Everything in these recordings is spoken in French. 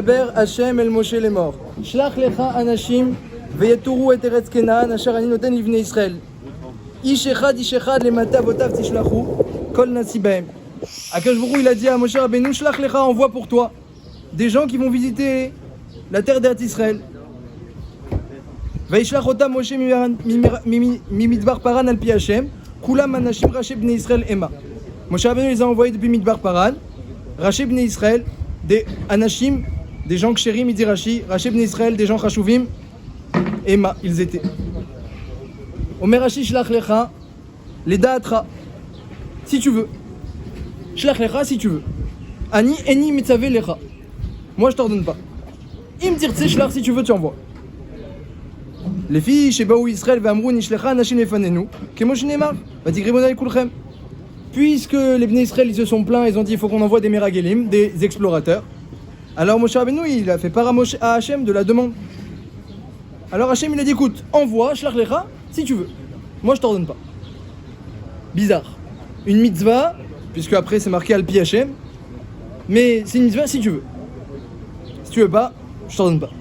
דבר השם אל משה לאמור, שלח לך אנשים ויתורו את ארץ כנען אשר אני נותן לבני ישראל. איש אחד למטה אבותיו תשלחו, כל נשיא בהם. Akadosh Baruch Hu, il a dit à Moshe Rabbeinu, Shlach lecha, envoie pour toi des gens qui vont visiter la terre d'Eretz Israël. וישלח אותם משה ממדבר פרן על פי השם, כולם אנשים ראשי בני ישראל המה. Moshe Rabbeinu les a envoyés depuis Midbar Paran, ראשי בני ישראל, des anashim, des gens kshérim, il dit Rashi, ראשי בני ישראל, des gens chashuvim, המה, ils étaient. Omer Rashi, shlach lecha, לדעתך, si tu veux. Shlach lecha, si tu veux. Ani eni mitzaveh lecha. Moi je t'ordonne pas. Im tirtse shlach, si tu veux, tu envoies. Les filles, Shebaou Israël, Vamrou, Nishlecha, Nashim Lefanenu, Kemo Shneemar, Vatigribona Kulchem. Puisque les Bnei Israël ils se sont plaints, ils ont dit il faut qu'on envoie des Meragelim, des explorateurs. Alors Moshe Rabbeinu il a fait part à Hachem de la demande. Alors Hachem il a dit écoute, envoie, Shlach lecha, si tu veux. Moi je t'ordonne pas. Bizarre. Une mitzvah, puisque après c'est marqué Al-Pi Hachem, mais c'est une mitzvah si tu veux. Si tu veux pas, je t'ordonne pas.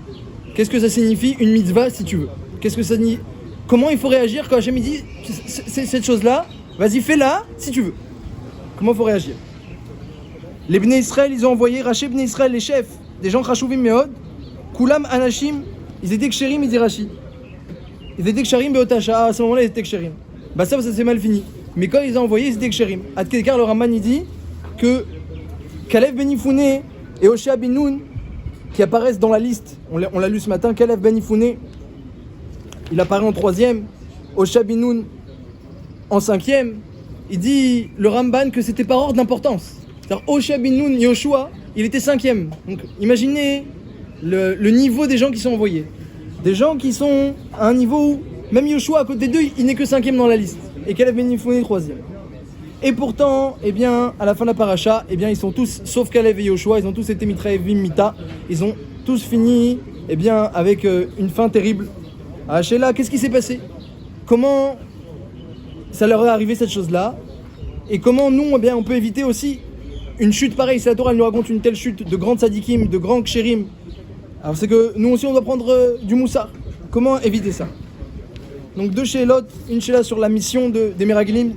Qu'est-ce que ça signifie une mitzvah si tu veux? Qu'est-ce que ça signifie? Comment il faut réagir quand Hachem il dit cette chose-là, vas-y fais-la si tu veux. Comment il faut réagir? Les Bnei Israël, ils ont envoyé Rashi Bnei Israël, les chefs, des gens Chashuvim Meod, Kulam Anashim, ils étaient Ksherim, il dit Rashi. Ils étaient Ksherim Beotasha, à ce moment-là ils étaient Ksherim. Bah ça s'est mal fini. Mais quand ils ont envoyé, ils étaient Ksherim. Adkedekar, le Raman, il dit que Kalev Ben Yifouné et Hoshea Ben Nun, qui apparaissent dans la liste, on l'a lu ce matin, Kalev Ben Yifouné, il apparaît en 3e, Hoshea Ben Nun en 5e, il dit le Ramban que c'était par ordre d'importance. C'est-à-dire Hoshea Ben Nun, Yoshua, il était 5e. Donc imaginez le niveau des gens qui sont envoyés. Des gens qui sont à un niveau où même Yoshua à côté d'eux, il n'est que 5e dans la liste. Et Kalev Ben Yifouné 3e. Et pourtant, eh bien, à la fin de la paracha, eh bien, ils sont tous, sauf Kalev et Yoshua, ils ont tous été Mitraevim Mita. Ils ont tous fini, eh bien, avec une fin terrible. À Hachéla, qu'est-ce qui s'est passé? Comment ça leur est arrivé cette chose-là? Et comment nous, eh bien, on peut éviter aussi une chute pareille? Si la Torah nous raconte une telle chute de grands tzadikim, de grands kshérim, alors c'est que nous aussi on doit prendre du moussar. Comment éviter ça? Donc deux shélotes, une shéla sur la mission des Meragelim.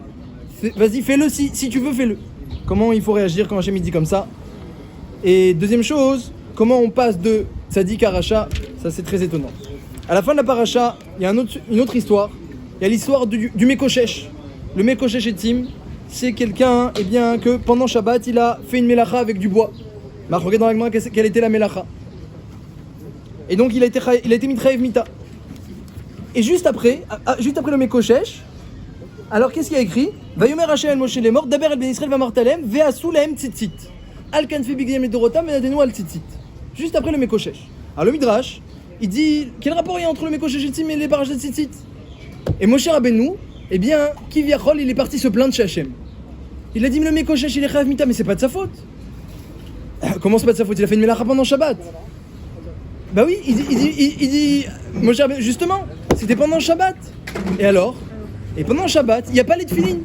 Vas-y, fais-le si tu veux, fais-le. Comment il faut réagir quand Hachem dit comme ça? Et deuxième chose, comment on passe de tzadik à racha? Ça c'est très étonnant. À la fin de la paracha, il y a une autre histoire. Il y a l'histoire du Mekoshesh. Le Mekoshesh Etim, c'est quelqu'un, eh bien, que pendant Shabbat, il a fait une melacha avec du bois. Marc, regarde dans la Gemara quelle était la melacha. Et donc il a été mitraev mita. Et juste après le Mekoshesh, alors qu'est-ce qu'il y a écrit? Vayomer Hashem el Moshe les morts, Daber el Ben Israël va martalem, ve'asu lahem tzitzit. Al kanfi bigdem et dorotam, venadenu al tzitzit. Juste après le Mekoshesh. Alors le Midrash, il dit quel rapport il y a entre le Mekoshesh et les barrages de tzitzit? Et Moshe Rabbeinu, eh bien, Kivyachol, il est parti se plaindre chez Hachem. Il a dit, mais le Mekoshesh, il est chayav mita, mais c'est pas de sa faute. Comment c'est pas de sa faute? Il a fait une melacha pendant Shabbat. Bah oui, il dit Moshe Rabbeinu, justement, c'était pendant Shabbat. Et alors? Et pendant Shabbat, il n'y a pas les tefilin.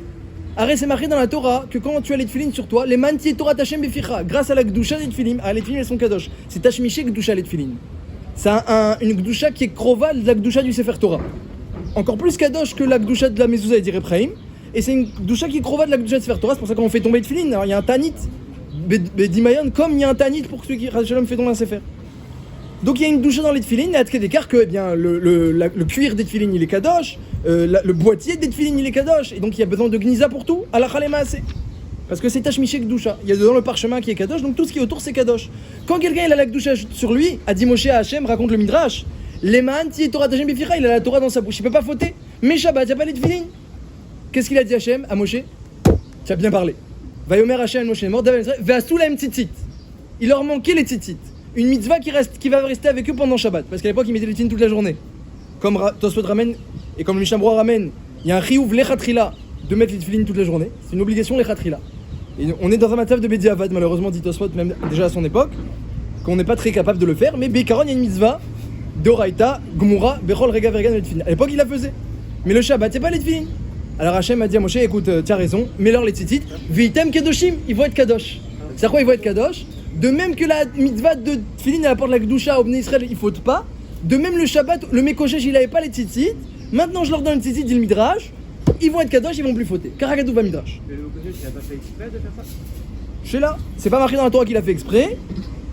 Arrête, c'est marqué dans la Torah que quand tu as les tefilin sur toi, les manti Torah Hashem beficha, grâce à la gdusha des tefilin, les tefilin elles sont kadosh. C'est tashmiché gdusha les tefilin. C'est une gdusha qui est krova de la gdusha du Sefer Torah. Encore plus kadosh que la gdusha de la mezouza et d'Irepraim. Et c'est une gdusha qui est krova de la gdusha de Sefer Torah. C'est pour ça qu'on fait tomber les tefilin. Alors il y a un tanit, bedimayon, comme il y a un tanit pour ceux qui Shalom fait tomber un Sefer. Donc il y a une douche dans les tefilin, et à Tkedekar que eh bien, le cuir des tefilin il est kadosh, le boîtier des tefilin il est kadosh, et donc il y a besoin de gnisa pour tout, à la chalemaase. Parce que c'est tashmiché gdusha, il y a dedans le parchemin qui est kadosh, donc tout ce qui est autour c'est kadosh. Quand quelqu'un il a la gdusha sur lui, a dit Moshe à Hachem, raconte le Midrash, Leman ti Torah Hashem beficha, il a la Torah dans sa bouche, il peut pas fauter, mais Shabbat, il n'y a pas les tefilin. Qu'est-ce qu'il a dit Hachem à Moshe? Tu as bien parlé. Vayomer Hachem Moshe mort, ve'asu lahem tzitzit. Il leur manquait les tzitzit. Une mitzvah qui va rester avec eux pendant Shabbat. Parce qu'à l'époque, ils mettaient les tefilin toute la journée. Comme Tosfot ramène, et comme le Mishnah Berurah ramène, il y a un chiyuv lechatrila de mettre les tefilin toute la journée. C'est une obligation lechatrila. Et on est dans un matzav de Bediavad, malheureusement, dit Tosfot, même déjà à son époque, qu'on n'est pas très capable de le faire. Mais Bekaron, il y a une mitzvah, d'Oraita, Gmura, Bechol, Rega, Vergan, les tefilin. À l'époque, il la faisait. Mais le Shabbat, il n'y a pas les tefilin. Alors Hachem a dit à Moshe, écoute, tu as raison, mets-leur les tzitzit, Vitem Kedoshim, ils vont être kadosh. C'est quoi ils vont être kadosh? De même que la mitzvah de Tfilin à la porte de la Gdusha au Bnei Israël, il faute pas. De même le Shabbat, le Mekoshesh, il avait pas les tzitzit. Maintenant je leur donne les tzitzit, dit le Midrash. Ils vont être kadosh, ils vont plus fauter. Karagadou va Midrash. Mais le Mekoshesh, il a pas fait exprès de faire ça? Je suis là. C'est pas marqué dans la Torah qu'il a fait exprès.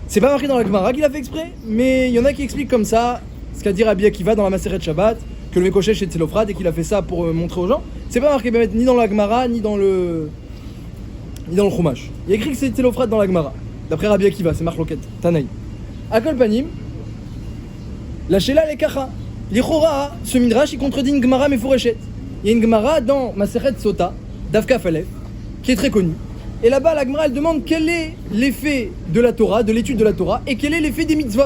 C'est pas marqué dans la Gemara qu'il a fait exprès. Mais il y en a qui expliquent comme ça, ce qu'a dit Rabbi Akiva dans la Maseret Shabbat, que le Mekoshesh est Tzelophrad et qu'il a fait ça pour montrer aux gens. C'est pas marqué ni dans la Gemara, ni dans le Chumash. Il y a écrit que c'est Tzelophrad dans la Gemara. D'après Rabbi Akiva, c'est Marloket, Tanaï. Akol Panim, la Shela Lekacha. L'Ichora, ce Midrash, il contredit une Gemara Mefureshet. Il y a une Gemara dans Maseret Sota, d'Avka Falef, qui est très connue. Et là-bas, la Gemara, elle demande quel est l'effet de la Torah, de l'étude de la Torah, et quel est l'effet des mitzvot.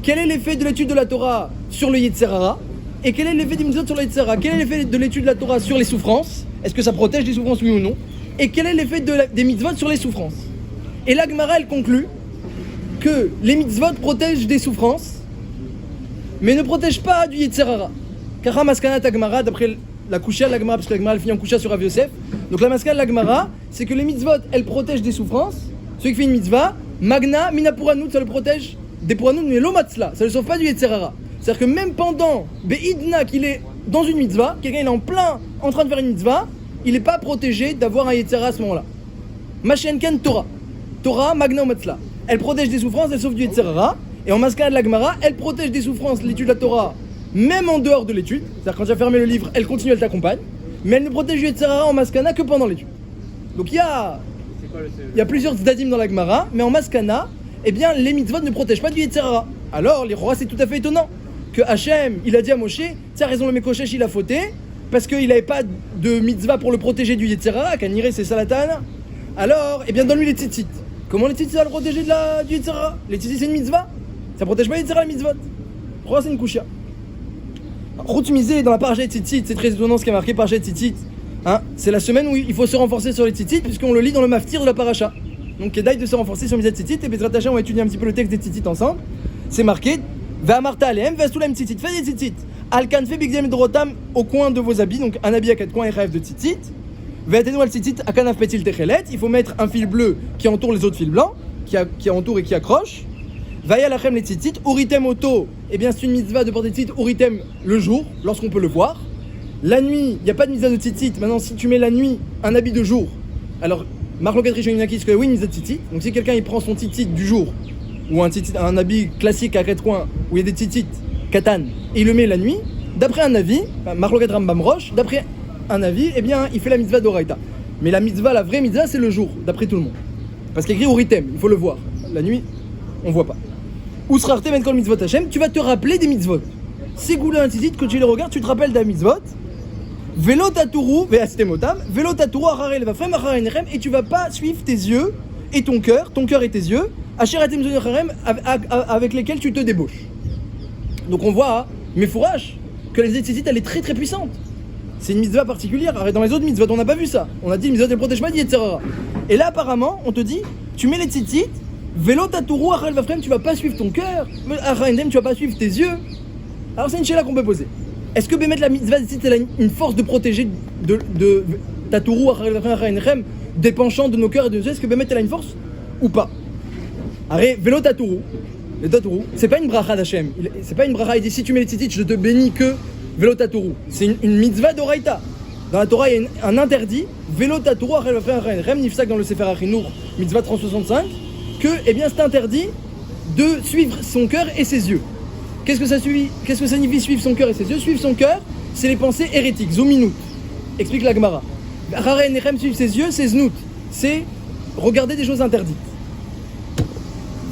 Quel est l'effet de l'étude de la Torah sur le Yetzer Hara, et quel est l'effet des mitzvot sur le Yetzer Hara. Quel est l'effet de l'étude de la Torah sur les souffrances. Est-ce que ça protège des souffrances, oui ou non. Et quel est l'effet des mitzvot sur les souffrances. Et la Gemara, elle conclut que les mitzvot protègent des souffrances, mais ne protègent pas du Yetzer Hara. Kara Maskanat Gemara, d'après la Kusha de la Gemara, parce que la Gemara elle finit en Kusha sur Rav Yosef. Donc la Maskanat de la Gemara, c'est que les mitzvot, elles protègent des souffrances. Celui qui fait une mitzvah, Magna, Mina Puranut, ça le protège des Puranut, mais l'Omatzla, ça ne le sauve pas du Yetzer Hara. C'est-à-dire que même pendant Be'idna, qu'il est dans une mitzvah, quelqu'un il est en train de faire une mitzvah, il n'est pas protégé d'avoir un Yetzer Hara à ce moment-là. Mashenken Torah. Torah, Magna Omatzla. Elle protège des souffrances, elle sauve du Yetzer Hara. Et en Maskanat de la Gemara, elle protège des souffrances, l'étude de la Torah, même en dehors de l'étude. C'est-à-dire quand tu as fermé le livre, elle continue, elle t'accompagne. Mais elle ne protège du Yetzer Hara en Maskana que pendant l'étude. Donc il y a plusieurs tzadim dans la Gemara, mais en Maskana, eh bien les mitzvot ne protègent pas du Yetzer Hara. Alors les rois, c'est tout à fait étonnant que Hachem, il a dit à Moshe, tu as raison, le Mekoshesh il a fauté parce qu'il n'avait pas de mitzvah pour le protéger du Yetzer Hara, Kaniré c'est Salatan. Alors, eh bien donne-lui les tzitzit. Comment les tzitzit ça va le protéger du Yetzer Hara? Les tzitzit c'est une mitzvah, ça protège pas le Yetzer Hara, les mitzvot. Roi c'est une kusha. Routmisé dans la parasha de tzitzit, c'est très étonnant ce qui est marqué parasha de tzitzit. Hein, c'est la semaine où il faut se renforcer sur les tzitzit puisqu'on le lit dans le maftir de la paracha. Donc Kedaï de se renforcer sur les tzitzit et Bezrat Hashem on va étudier un petit peu le texte des tzitzit ensemble. C'est marqué Ve'amarta alehem ve'asulaim tzitzit, fais des tzitzit. Alkan fait bigdem drotam au coin de vos habits, donc un habit à 4 coins et rêve de tzitzit. Ve'atenu al tzitzit akanaf petil techelet, il faut mettre un fil bleu qui entoure les autres fils blancs, qui entoure et qui accroche. Vaya lachem les tzitzit, uritem auto, eh bien c'est une mitzvah de porter tzitzit, uritem le jour, lorsqu'on peut le voir. La nuit, il n'y a pas de mitzvah de tzitzit. Maintenant, si tu mets la nuit un habit de jour, alors Marloket Rishonaki, que oui, une mitzvah de tzitzit. Donc si quelqu'un il prend son tzitzit du jour, ou un habit classique à 4 coins, où il y a des tzitzit, katan, et il le met la nuit, d'après un avis, Marloket Rambam Roche, d'après un avis, eh bien il fait la mitzvah d'Oraita. Mais la mitzvah, la vraie mitzvah, c'est le jour, d'après tout le monde. Parce qu'il y a écrit uritem, il faut le voir. La nuit, on voit pas. Usrarte ben kol mitzvot Hashem, tu vas te rappeler des mitzvot. Ségoula un tzitzit, quand tu les regardes, tu te rappelles d'un mitzvot. Vélo taturu, ve'astemotam, vélo taturu acharei levafrem acharei nechem, et tu vas pas suivre tes yeux et ton cœur et tes yeux, acheratem zonecharem, avec lesquels tu te débauches. Donc on voit, mais fourrache, que la tzitzit elle est très très puissante. C'est une mitzvah particulière. Dans les autres mitzvahs, on n'a pas vu ça. On a dit mitzvah elle protège pas du Yetzer Hara. Et là apparemment, on te dit, tu mets les tzitzit. Vélo taturu acharei levafrem, tu vas pas suivre ton cœur, acharei nechem, tu vas pas suivre tes yeux. Alors c'est une chéla qu'on peut poser. Est-ce que Bémet la mitzvah elle a une force de protéger de taturu acharei levafrem nechem des penchants de nos cœurs et de nos yeux? Est-ce que Bémet elle a une force ou pas? Arrête, vélo taturu, le taturu, c'est pas une bracha d'Hachem. C'est pas une bracha, il dit si tu mets les tzitzit, je te bénis que vélo taturu. C'est une mitzvah d'Oraita. Dans la Torah, il y a un interdit, vélo taturu acharei levafrem nechem, nifsak dans le Sefer Achinour, mitzvah 365. Que eh bien c'est interdit de suivre son cœur et ses yeux. Qu'est-ce que ça signifie suivre son cœur et ses yeux? Suivre son cœur, c'est les pensées hérétiques, zominut. Explique la Gemara. Acharei nechem, suivre ses yeux, c'est znut. C'est regarder des choses interdites.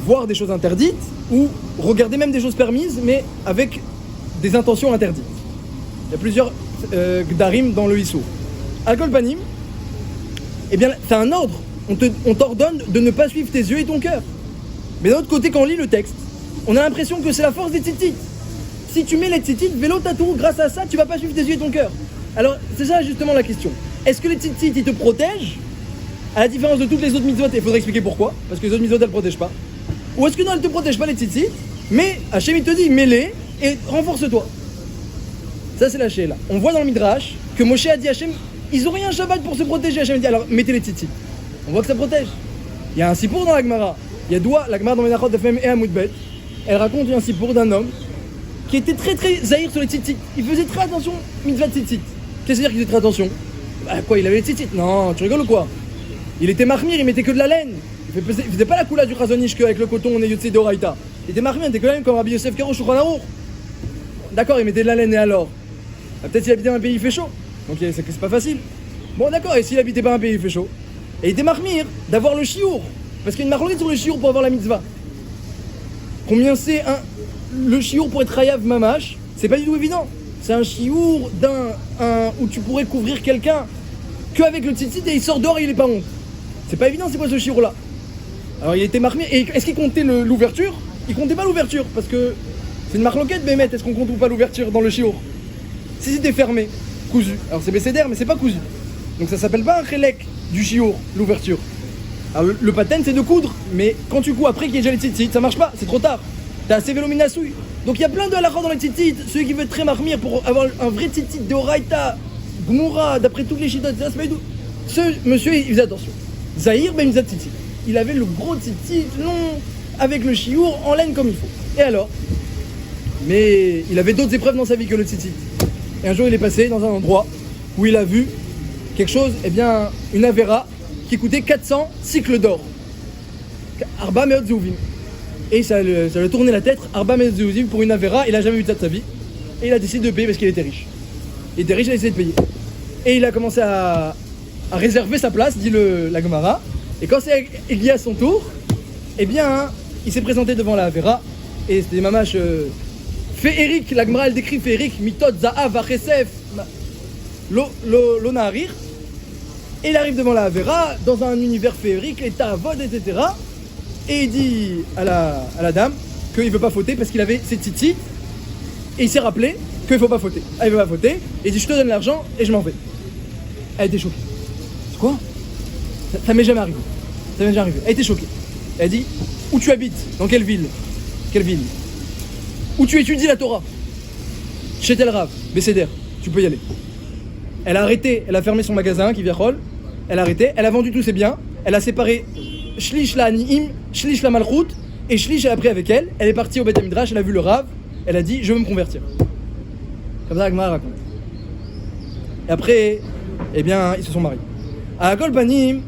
Voir des choses interdites ou regarder même des choses permises mais avec des intentions interdites. Il y a plusieurs gdarim dans le Issur. Al-Kol Panim, eh bien c'est un ordre. On t'ordonne de ne pas suivre tes yeux et ton cœur. Mais d'un autre côté, quand on lit le texte, on a l'impression que c'est la force des tzitzit. Si tu mets les tzitzit, vélo taturu, grâce à ça, tu vas pas suivre tes yeux et ton cœur. Alors, c'est ça justement la question. Est-ce que les tzitzit, ils te protègent? À la différence de toutes les autres mitzvot, il faudrait expliquer pourquoi. Parce que les autres mitzvot, elles ne protègent pas. Ou est-ce que non, elles ne te protègent pas les tzitzit, mais Hachem, il te dit, mets-les et renforce-toi. Ça, c'est la là. On voit dans le Midrash que Moshe a dit à Hachem, ils ont rien un Shabbat pour se protéger. Hachem dit, alors mettez les tzitzit. On voit que ça protège. Il y a un sipour dans la Gemara. Yadoua, la Gemara dans Menachot de Fem et Amoudbet, elle raconte un sipour d'un homme qui était très très zahir sur les tzitzit. Il faisait très attention, mitzvah tzitzit. Qu'est-ce que c'est-à-dire qu'il faisait très attention? Bah quoi, il avait les tzitzit? Non, tu rigoles ou quoi? Il était marmire, il mettait que de la laine. Il faisait pas la coula du chazonish qu'avec le coton on est yotzé d'oraïta. Il était marmire, il était quand même comme Rabbi Yosef Karo Shulchan Aruch. D'accord, il mettait de la laine et alors peut-être s'il habitait dans un pays il fait chaud. Donc c'est pas facile. Bon d'accord, et s'il habitait pas un pays il fait chaud? Et il était marmire d'avoir le chiour. Parce qu'il y a une marloquette sur le chiour pour avoir la mitzvah. Combien c'est le chiour pour être hayav mamash? C'est pas du tout évident. C'est un chiour où tu pourrais couvrir quelqu'un qu'avec le tzitzit et il sort dehors et il est pas honte. C'est pas évident, c'est quoi ce chiour là? Alors il était marmire. Et est-ce qu'il comptait l'ouverture? Il comptait pas l'ouverture parce que c'est une marloquette, Bémet. Est-ce qu'on compte ou pas l'ouverture dans le chiour? Si c'était fermé, cousu. Alors c'est bécédère, mais c'est pas cousu. Donc ça s'appelle pas un chélek du chiour, l'ouverture. Alors le pattern c'est de coudre, mais quand tu couds après qu'il y ait déjà les tzitzit, ça marche pas, c'est trop tard. T'as assez vélominasouille. Donc il y a plein de halachot dans les tzitzit. Celui qui veut être très marmire pour avoir un vrai tzitzit de oraïta, gmoura, d'après toutes les chidotes, c'est pas du tout. Ce monsieur il faisait attention. Zahir ben Mizat tzitzit. Il avait le gros tzitzit long, avec le chiour en laine comme il faut. Et alors? Mais il avait d'autres épreuves dans sa vie que le tzitzit. Et un jour il est passé dans un endroit où il a vu quelque chose, eh bien une avéra qui coûtait 400 cycles d'or. Arba meot zouvim. Et ça lui a tourné la tête, Arba meot zouvim pour une avéra, il a jamais vu ça de sa vie. Et il a décidé de payer parce qu'il était riche. Il était riche, il a décidé de payer. Et il a commencé à réserver sa place, dit la Gemara. Et quand c'est aiguillé à son tour, eh bien il s'est présenté devant la avéra. Et c'était mamash féerique, la Gemara elle décrit féerique, mitot za'av vachesef lo naharir. Et il arrive devant la Avera, dans un univers féerique, les ta'avod, etc. Et il dit à la dame qu'il ne veut pas fauter parce qu'il avait ses tzitzit. Et il s'est rappelé qu'il ne faut pas fauter. Ah, il ne veut pas fauter. Et il dit je te donne l'argent et je m'en vais. Elle était choquée. Quoi? Ça m'est jamais arrivé. Ça m'est jamais arrivé. Elle était choquée. Elle dit où tu habites? Dans quelle ville? Quelle ville? Où tu étudies la Torah? Chez Tel Rav, Bécéder. Tu peux y aller. Elle a arrêté, elle a fermé son magasin qui Kiviachol, elle a arrêté, elle a vendu tous ses biens, elle a séparé Shlish la Ni'im, Shlish la Malchut, et Shlish elle a pris avec elle, elle est partie au Beth Midrash, elle a vu le Rav, elle a dit je veux me convertir. Comme ça Agmara raconte. Et après, eh bien, ils se sont mariés. À Kol Panim,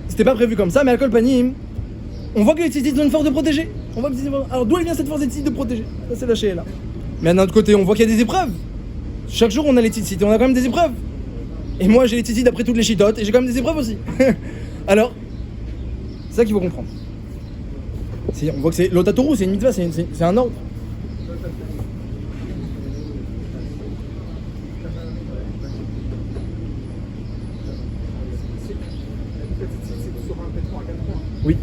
c'était pas prévu comme ça, mais à Kol Panim, on voit que les tzitzit ont une force de protéger. On voit que alors d'où elle vient cette force des tzitzit de protéger? Ça c'est lâché là. Mais d'un autre côté, on voit qu'il y a des épreuves. Chaque jour on a les tzitzit et on a quand même des épreuves. Et moi j'ai les tzitzit d'après toutes les chitotes et j'ai quand même des épreuves aussi. Alors, c'est ça qu'il faut comprendre. On voit que c'est l'otatourou, c'est une mitzvah, c'est un ordre. Oui.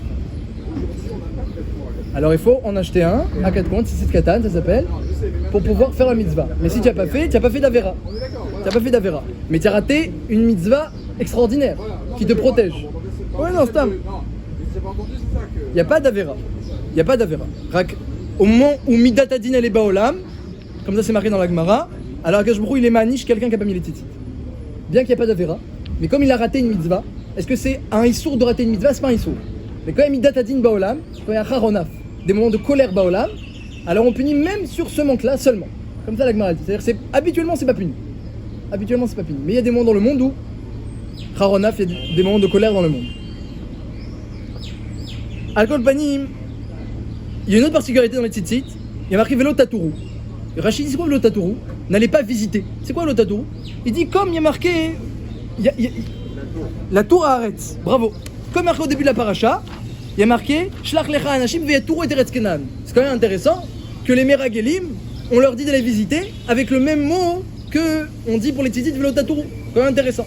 Alors il faut en acheter un à 4 comptes, c'est katan, ça s'appelle, pour pouvoir faire la mitzvah. Mais si tu n'as pas fait d'avera. Tu n'as pas fait d'avera. Mais tu as raté une mitzvah extraordinaire qui te protège. Ouais, non, Stam. Il n'y a pas d'avera. Il n'y a pas d'avera. Au moment où Midat Adin elle est baolam, comme ça c'est marqué dans la Gemara, alors Akash Baruch Hu, il est maniche quelqu'un qui n'a pas mis les tzitzit. Bien qu'il n'y ait pas d'avera, mais comme il a raté une mitzvah, est-ce que c'est un issour de rater une mitzvah? C'est pas un issour. Mais quand il y a Midat Adin baolam, quand il y a charonaf, des moments de colère baolam, alors on punit même sur ce manque-là seulement. Comme ça la Gemara dit. C'est-à-dire habituellement c'est pas puni. Habituellement c'est pas puni. Mais il y a des moments dans le monde où charonaf, il y a des moments de colère dans le monde. Al-Kol Panim, il y a une autre particularité dans les tzitzit, il y a marqué Velo Tatourou. Rachid dit c'est quoi Velo Tatourou? N'allez pas visiter. C'est quoi Velo Tatourou? Il dit comme il y a marqué la tour à Haaretz. Bravo. Comme marqué au début de la paracha, il y a marqué Shlach lecha anashim ve'yatourou et Eretz Kenan. C'est quand même intéressant que les Meragelim, on leur dit d'aller visiter avec le même mot que on dit pour les tzitzit Velo Tatourou. C'est quand même intéressant.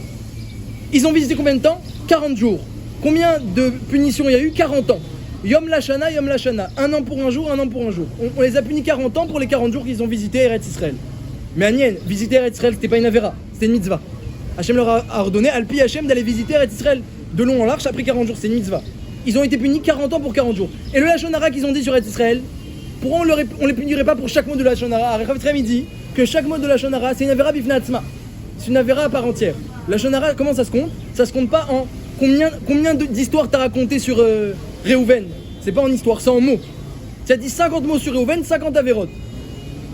Ils ont visité combien de temps? 40 jours. Combien de punitions il y a eu? 40 ans. Yom Lashana, Yom Lashana. Un an pour un jour, un an pour un jour. On les a punis 40 ans pour les 40 jours qu'ils ont visité Eretz Israël. Mais Agnien, visiter Eretz Israël, c'était pas une avera, c'était une mitzvah. Hachem leur a ordonné, Alpi Hachem, d'aller visiter Eretz Israël de long en large après 40 jours, c'est une mitzvah. Ils ont été punis 40 ans pour 40 jours. Et le Lashon Hara qu'ils ont dit sur Eretz Israël, pourquoi on les punirait pas pour chaque mot de Lashon Hara? Rav Tzraim dit que chaque mot de Lashon Hara, c'est une avera bifnei atzma. C'est une avera à part entière. Lashon Hara, comment ça se compte? Ça se compte pas en Combien d'histoires t'as raconté sur Réhouven? C'est pas en histoire, c'est en mots. Tu as dit 50 mots sur Réhouven, 50 avérotes.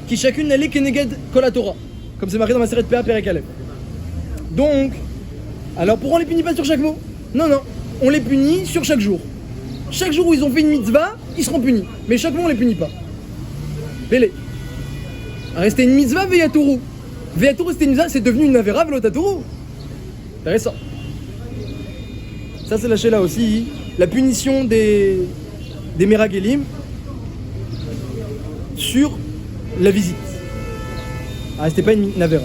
Qui chacune n'allait qu'eneged kol Torah. Comme c'est marqué dans ma série de PA Perek Aleph. Donc, alors pourquoi on les punit pas sur chaque mot? Non, on les punit sur chaque jour. Chaque jour où ils ont fait une mitzvah, ils seront punis. Mais chaque mois on les punit pas. Pélé. C'était une mitzvah Veyatourou. Veyatourou c'était une mitzvah, c'est devenu une avéra Velotatourou. Intéressant. Ça c'est lâché là aussi. La punition des Meragelim sur la visite. C'était pas une avéra.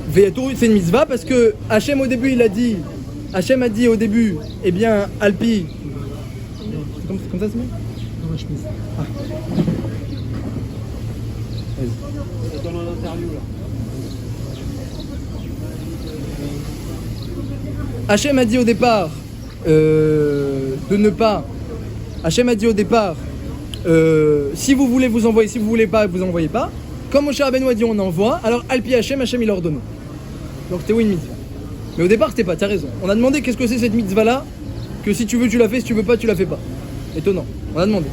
Veyatourou c'est une mitzvah parce que Hachem au début Hachem a dit au début, eh bien Alpi. C'est comme ça c'est mieux? C'est dans l'interview là. Hachem a dit au départ de ne pas. Hachem a dit au départ si vous voulez vous envoyer, si vous voulez pas, vous envoyez pas. Comme Moshe Rabbeinu a dit on envoie, alors Alpi Hachem il a ordonné. Donc c'était oui une mitzvah. Mais au départ c'était pas, t'as raison. On a demandé qu'est-ce que c'est cette mitzvah là, que si tu veux tu la fais, si tu veux pas tu la fais pas. Étonnant, on a demandé.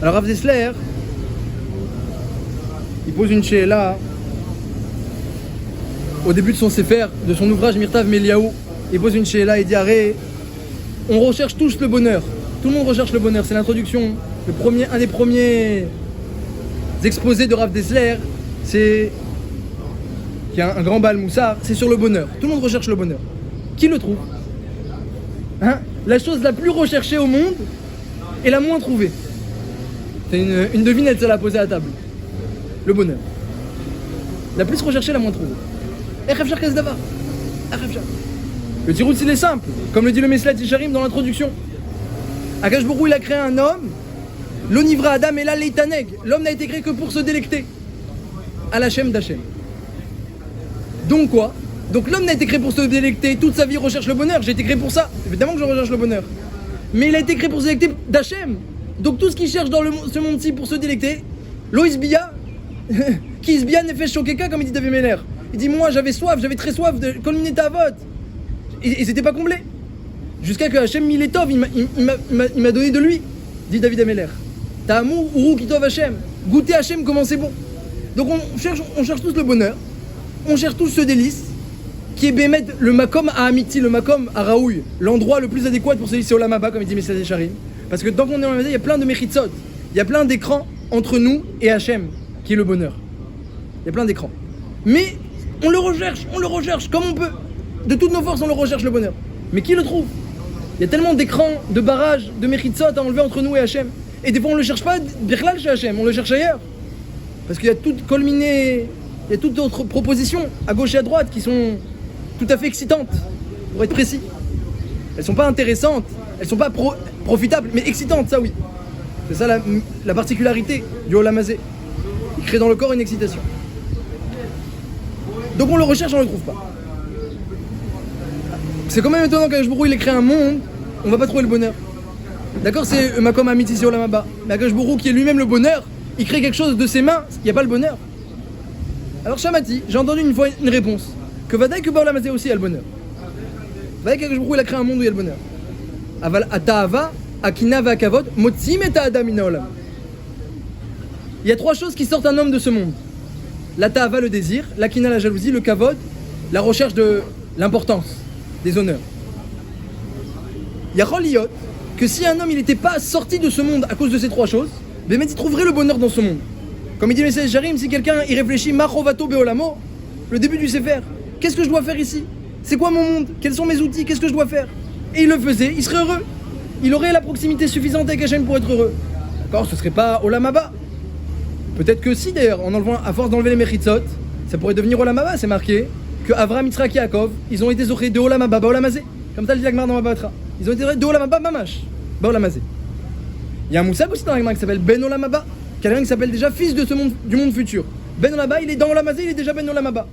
Alors Rav Dessler, il pose une she'ela au début de son sefer, de son ouvrage Mirtav Meliaou. Il pose une she'ela et dit arrête, on recherche tous le bonheur. Tout le monde recherche le bonheur. C'est l'introduction, un des premiers exposés de Rav Dessler, c'est qui a un grand bal moussard, c'est sur le bonheur. Tout le monde recherche le bonheur. Qui le trouve? La chose la plus recherchée au monde est la moins trouvée. C'est une devinette, ça l'a posée à la table. Le bonheur. La plus recherchée, la moins trouvée. Le tirout, il est simple. Comme le dit le Meslat Yesharim dans l'introduction. Akash Borou, il a créé un homme. L'onivra Adam et là l'eitaneg. L'homme n'a été créé que pour se délecter. À l'Hachem d'Hachem. Donc quoi? Donc l'homme n'a été créé pour se délecter. Toute sa vie, il recherche le bonheur. J'ai été créé pour ça. Évidemment que je recherche le bonheur. Mais il a été créé pour se délecter d'Hachem. Donc tout ce qu'il cherche dans ce monde-ci pour se délecter, l'oisbia, qui isbia ne fait shokeka comme il dit David Meller. Il dit moi j'avais très soif de colminer ta vote. Et c'était pas comblé. Jusqu'à que Hachem Miletov, il m'a donné de lui, dit David Ameller. T'as amour, Uru Kitov Hachem. Goûter Hachem comment c'est bon. Donc on cherche tous le bonheur, on cherche tous ce délice, qui est Bémet, le makom à Amiti, le makom à Raoui, l'endroit le plus adéquat pour se laisser au Lamaba, comme il dit Messias Charim. Parce que tant qu'on est dans la maison, il y a plein de mechitsot, il y a plein d'écrans entre nous et Hachem, qui est le bonheur. Il y a plein d'écrans. Mais on le recherche comme on peut. De toutes nos forces, on le recherche le bonheur. Mais qui le trouve? Il y a tellement d'écrans, de barrages, de mechitsot à enlever entre nous et Hachem. Et des fois, on ne le cherche pas birlal chez Hachem, on le cherche ailleurs. Parce qu'il y a toutes colminé, il y a toutes d'autres propositions à gauche et à droite qui sont tout à fait excitantes, pour être précis. Elles sont pas intéressantes, elles sont pas profitables, mais excitantes, ça oui. C'est ça la particularité du Olam Hazé. Il crée dans le corps une excitation. Donc on le recherche, on ne le trouve pas. C'est quand même étonnant qu'Akash Borou il ait créé un monde, on va pas trouver le bonheur. D'accord, c'est Makom Amiti sur Olam mais Akash Borou qui est lui-même le bonheur, il crée quelque chose de ses mains, il n'y a pas le bonheur. Alors Shamati, j'ai entendu une fois une réponse, que Vadaï que Olam Hazé aussi il y a le bonheur. Vadaï qu'Akash Borou il a créé un monde où il y a le bonheur. Aval Ata'ava, Akina Vakavod, Motsim et Adam Olam. Il y a trois choses qui sortent un homme de ce monde. La ta'ava, le désir, l'akina, la jalousie, le kavod, la recherche de l'importance, des honneurs. Il y a Choliot, que si un homme il n'était pas sorti de ce monde à cause de ces trois choses, ben il trouverait le bonheur dans ce monde. Comme il dit Messias Jarim, si quelqu'un y réfléchit, Machovato Beolamo, le début du Sefer, qu'est-ce que je dois faire ici? C'est quoi mon monde? Quels sont mes outils? Qu'est-ce que je dois faire? Et il le faisait, il serait heureux. Il aurait la proximité suffisante avec Hachem pour être heureux. D'accord, ce serait pas Olam Haba. Peut-être que si d'ailleurs, à force d'enlever les Mechitzot, ça pourrait devenir Olam Haba, c'est marqué que Avram, Yitzhak et Yaakov, ils ont été zochés de Olam Haba, Olam Hazé. Comme ça le dit l'Agmar dans Mabatra. Ils ont été de Olam Haba, Mamash. Baolam Hazé. Il y a un moussag aussi dans la Gemara qui s'appelle Ben Olam Haba, quelqu'un qui s'appelle déjà fils de ce monde, du monde futur. Ben Olam Haba, il est dans Olam Hazé, il est déjà Ben Olam Haba.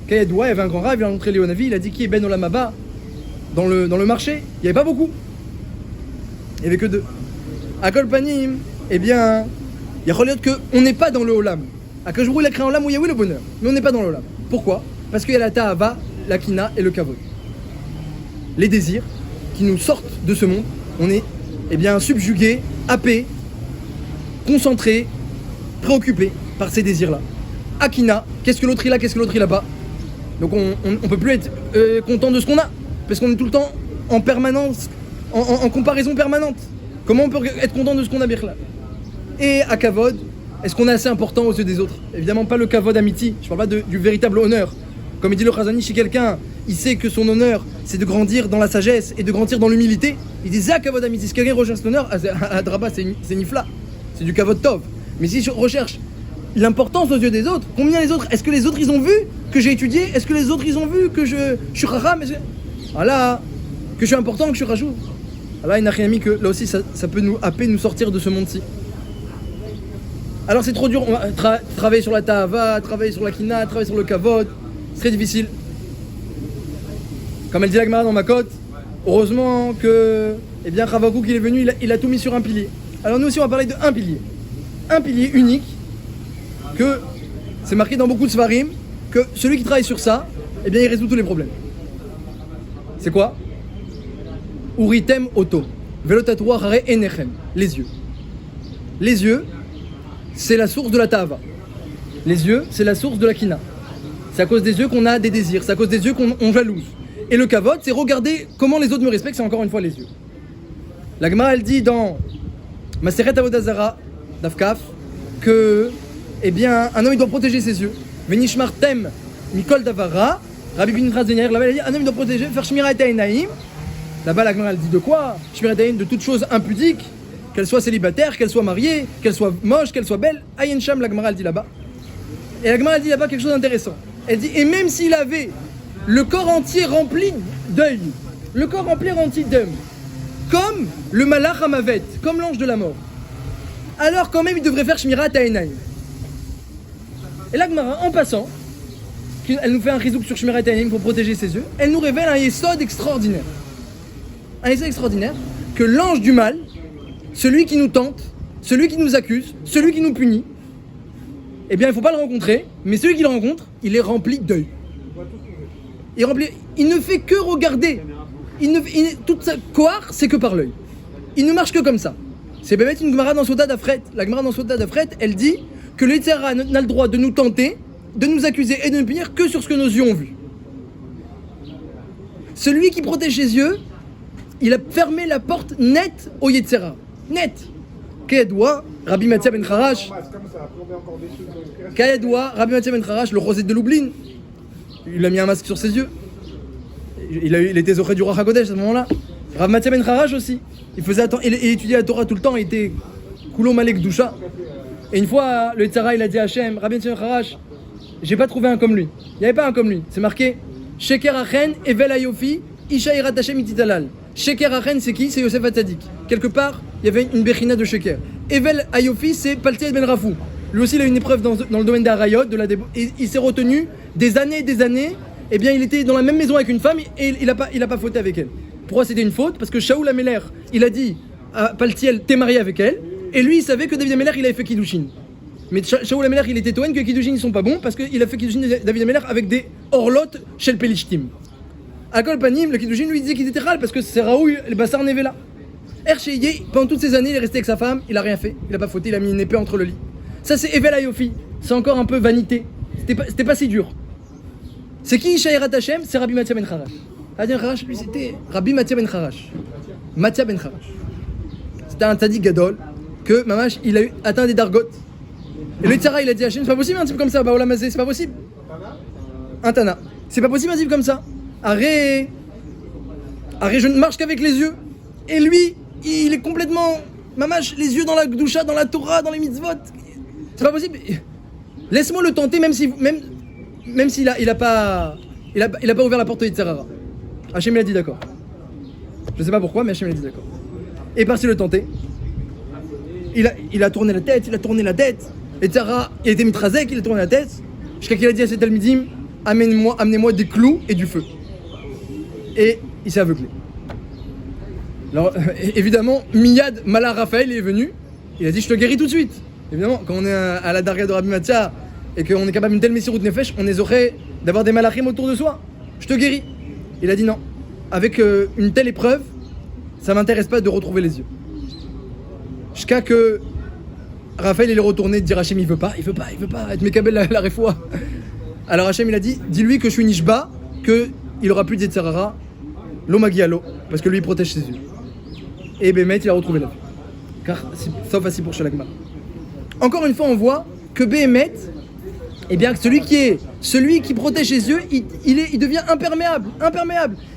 Kayadoua, il y avait un grand rave, il a montré Léonavi, il a dit qui est Ben Olam Haba dans le marché. Il n'y avait pas beaucoup. Il n'y avait que 2. À Kol Panim, eh bien, il y a relié qu'on n'est pas dans le Olam. À Kajbourou, il a créé un Olam où il y a oui le bonheur, mais on n'est pas dans le Olam. Pourquoi? Parce qu'il y a la Ta'ava, la Kina et le Kavod. Les désirs qui nous sortent de ce monde, on est eh bien subjugué, happé, concentré, préoccupé par ces désirs-là. Akina, qu'est-ce que l'autre il a, qu'est-ce que l'autre il a pas. Donc on peut plus être content de ce qu'on a, parce qu'on est tout le temps en permanence, en comparaison permanente. Comment on peut être content de ce qu'on a, Birla? Et à Kavod, est-ce qu'on est assez important aux yeux des autres? Évidemment pas le Kavod Amiti, je parle pas du véritable honneur. Comme il dit le Chazani, si quelqu'un, il sait que son honneur, c'est de grandir dans la sagesse et de grandir dans l'humilité, il dit ça Kavod Amiti. Si quelqu'un recherche l'honneur, à Draba, c'est Nifla, c'est du Kavod Tov. Mais si je recherche l'importance aux yeux des autres, combien les autres, est-ce que les autres ils ont vu que j'ai étudié? Est-ce que les autres ils ont vu que je suis Chacham? Voilà, que je suis important, que je suis Rajou. Allah, il n'a rien mis que là aussi ça peut nous happer, nous sortir de ce monde-ci. Alors c'est trop dur, on va travailler sur la Ta'ava, travailler sur la Kina, travailler sur le Kavod, c'est très difficile. Comme elle dit la Gemara dans Makot, heureusement que eh bien Ravakouk il est venu, il a tout mis sur un pilier. Alors nous aussi on va parler de un pilier unique, que c'est marqué dans beaucoup de Svarim, que celui qui travaille sur ça, eh bien il résout tous les problèmes. C'est quoi? Uritem Oto, Velotatouar Hare Enechem, les yeux. Les yeux, c'est la source de la Ta'ava. Les yeux, c'est la source de la Kina. C'est à cause des yeux qu'on a des désirs, c'est à cause des yeux qu'on jalouse. Et le Kavod, c'est regarder comment les autres me respectent, c'est encore une fois les yeux. La Gemara, elle dit dans Maseret Avodah Zara, Dafkaf, que, eh bien, un homme il doit protéger ses yeux. Venishmar tem mikol davara, Rabbi bin Chazenier, là-bas elle dit, un homme il doit protéger, faire shmira et ainaim. Là-bas la Gemara elle dit de quoi? Shmira et ainaim, de toute chose impudique, qu'elle soit célibataire, qu'elle soit mariée, qu'elle soit moche, qu'elle soit belle. Ayin sham, la Gemara elle dit là-bas. Et la Gemara elle dit là-bas quelque chose d'intéressant. Elle dit, et même s'il avait le corps entier rempli d'œil, le corps rempli d'œil, comme le malach hamavet, comme l'ange de la mort, alors quand même il devrait faire shmirat ha'enaim. Et la Gemara, en passant, elle nous fait un rizouk sur shmirat ha'enaim pour protéger ses yeux, elle nous révèle un yesod extraordinaire. Un yesod extraordinaire, que l'ange du mal, celui qui nous tente, celui qui nous accuse, celui qui nous punit, eh bien il ne faut pas le rencontrer, mais celui qui le rencontre, il est rempli d'œil. Il ne fait que regarder. Toute sa coire, c'est que par l'œil. Il ne marche que comme ça. C'est peut mettre une Gemara dans Sota d'Afret. La Gemara dans Sota d'Afret, elle dit que le Yetzer Hara n'a le droit de nous tenter, de nous accuser et de nous punir que sur ce que nos yeux ont vu. Celui qui protège ses yeux, il a fermé la porte nette au Yetzer Hara. Net. Kayadoua, Rabbi Matzia ben Charash. Kayadoua, Rabbi Matzia ben Charash, le rosé de Lublin. Il a mis un masque sur ses yeux. Il était auprès du Ruach HaKodesh à ce moment-là. Rav Matzia ben Charash aussi. Il étudiait la Torah tout le temps, il était Kulo Malek Doucha. Et une fois, le Tzara, il a dit à Hachem, Rabbi Matzia ben Charash, j'ai pas trouvé un comme lui. Il n'y avait pas un comme lui. C'est marqué Sheker Achen, Evel Ayofi, Isha Irat Hashem Ititalal. Sheker Achen, c'est qui? C'est Yosef Hatzadik. Quelque part, il y avait une Bechina de Sheker. Evel Ayofi, c'est Paltiel ben Rafou. Lui aussi, il a eu une épreuve dans le domaine d'Arayot, et il s'est retenu des années. Eh bien, il était dans la même maison avec une femme et il a pas fauté avec elle. Pourquoi c'était une faute? Parce que Shaoul Améler, il a dit à Paltiel, t'es marié avec elle, et lui, il savait que David Améler, il avait fait Kiddushin. Mais Shaoul Améler, il était toen que Kiddushin, ils sont pas bons parce qu'il a fait Kiddushin de David Améler avec des orlotes chez le Pelishtim. À Kol Panim, le Kiddushin lui disait qu'il était râle parce que c'est Raoul, le Bassar Nevela. Hersheyé, pendant toutes ces années, il est resté avec sa femme, il a rien fait, il a pas fauté, il a mis une épée entre le lit. Ça, c'est Evel Ayofi. C'est encore un peu vanité. C'était pas si dur. C'est qui Ishaïrat Hashem? C'est Rabbi Matzia ben Charash. Rabbi ben Charash, lui, c'était Rabbi Matzia ben Charash. Matzia ben Charash. C'était un tzaddik gadol que, mamash, il a atteint des dargotes. Et le Tzara, il a dit à Hashem, c'est pas possible un type comme ça, Baolam Hazé, c'est pas possible. Un Tana. C'est pas possible un type comme ça. Arrête, je ne marche qu'avec les yeux. Et lui, il est complètement, mamash, les yeux dans la Gdusha, dans la Torah, dans les mitzvot. C'est pas possible. Laisse-moi le tenter, même s'il a pas ouvert la porte de Yetzer Hara. Hachem l'a dit d'accord. Je sais pas pourquoi, mais Hachem l'a dit d'accord. est parti le tenter. Il a tourné la tête, Et Tzara, il était mitrazek, il a tourné la tête. Jusqu'à qu'il a dit à ses talmidim, amenez-moi des clous et du feu. Et il s'est aveuglé. Alors, évidemment, Miyad Mala Raphaël est venu. Il a dit, je te guéris tout de suite. Évidemment, quand on est à la Darga de Rabbi Matzia et qu'on est capable d'une telle Messirut Nefesh, on est aurait d'avoir des malachim autour de soi. Je te guéris. Il a dit non. Avec une telle épreuve, ça m'intéresse pas de retrouver les yeux. Jusqu'à que Raphaël il est retourné dire Hachem il veut pas être Mekabel la refoua. Alors Hachem il a dit dis-lui que je suis Nishba, qu'il aura plus de Yetzerara, l'Omagialo, parce que lui il protège ses yeux. Et Bémet il a retrouvé la vie. Car sauf ainsi pour Shalagma. Encore une fois on voit que Bémet, eh bien celui qui protège ses yeux, il devient imperméable.